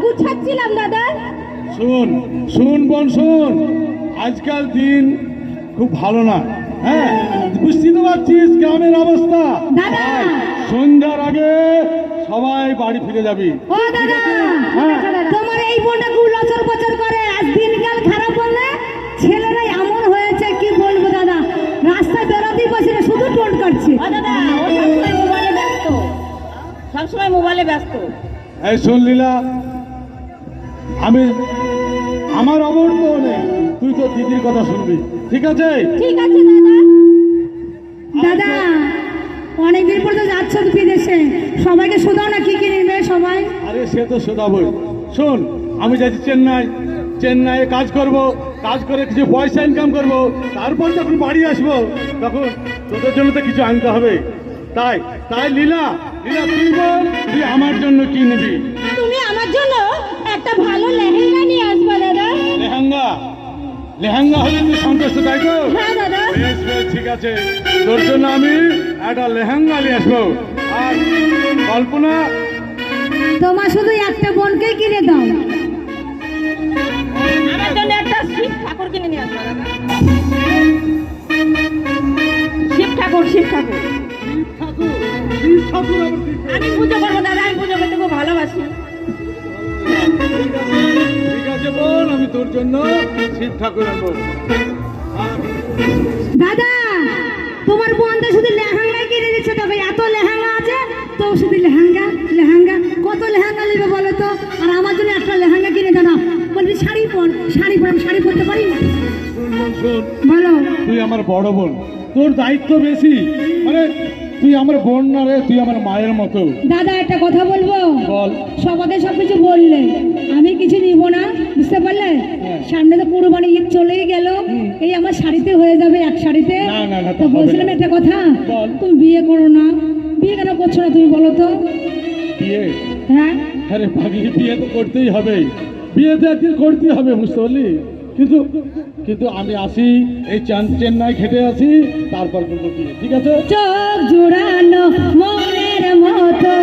গুছাচ্ছিলাম দাদা। শুন শুন বোন শুন, আজকাল দিন খুব ভালো না। হ্যাঁ, বুঝতে তো পারছিস গ্রামের অবস্থা। দাদা সন্ধ্যার আগে সবাই বাড়ি ফিরে যাবি। ও দাদা, হ্যাঁ। তোমার এই বোনটা খুব লচর পচর করে। আজ দিনকাল খারাপ হলে ছেলেরা এমন হয়েছে কি বলবো দাদা, রাস্তায় বেরোতেই পারছি না, শুধু টোন কাটছে। দাদা ও সবসময় মোবাইলে ব্যস্ত, সবসময় মোবাইলে ব্যস্ত। এই শোন লীলা, আমি আমার অবর্ত নেই, তুই তো দিদির কথা শুনবি, ঠিক আছে? ঠিক আছে দাদা। দাদা অনেকদিন পর তো যাচ্ছ বিদেশে, সবাইকে শোধাও না কি কি নিবে সবাই। আরে সে তো শোধাবই। শোন, আমি যাচ্ছি চেন্নাইয়ে কাজ করব, কাজ করে কিছু পয়সা ইনকাম করব, তারপর যখন বাড়ি আসবো তখন তোদের জন্য তো কিছু আনতে হবে। তাই তাই লীলা তুই বল, তুই আমার জন্য কি নিবি? তুমি আমার জন্য একটা ভালো লেহেঙ্গা নিয়ে আসবা দাদা। লেহেঙ্গা হলে তুই সন্তুষ্ট, তাই তো? হ্যাঁ দাদা। বেশ বেশ, ঠিক আছে, তোর জন্য আমি একটা লেহেঙ্গা নিয়ে আসবো। আর কল্পনা, তোমার শুধু একটা বোনকেই কিনে দাও। আমার জন্য একটা শিব ঠাকুর কিনে নিয়ে আসবো দাদা। শিব ঠাকুর আমি পুজো করবো দাদা, আমি পুজো করতে খুব ভালোবাসি। ঠিক আছে বোন, আমি তোর জন্য শিব ঠাকুর আনবো। দাদা তোমার বোনটা শুধু লেহেঙ্গা কিনে দিচ্ছে, তবে এত লেহেঙ্গা আছে তো শুধু লেহেঙ্গা কত লেহেঙ্গা নেবে বলো তো? আর আমার জন্য একটা লেহেঙ্গা কিনে দাও না। বলবি শাড়ি পর আমি শাড়ি পরতে পারি না। শোন, বলো। তুই আমার বড় বোন, তোর দায়িত্ব বেশি। মানে তুই আমার বোন না রে, তুই আমার মায়ের মতো। দাদা একটা কথা বলবো? বল। সবাইকে সবকিছু বললে আমি কিছু নিব না, বুঝতে পারলে? সামনে তো কুরবানি ঈদ চলেই গেল, এই আমার শাড়িতে হয়ে যাবে, এক শাড়িতে। না, তো বলছিলাম একটা কথা, তুমি বিয়ে করো না। বিয়ে কেন করছো না তুমি বলো তো? বিয়ে? হ্যাঁ। আরে পাগলি, বিয়ে তো করতেই হবে, বিয়ে তো একদিন করতেই হবে, বুঝতে পারলি? কিন্তু আমি আসি, এই চেন্নাই খেটে আসি, তারপর করবো বিয়ে, ঠিক আছে? চোখ জোড়ানো মনের মতো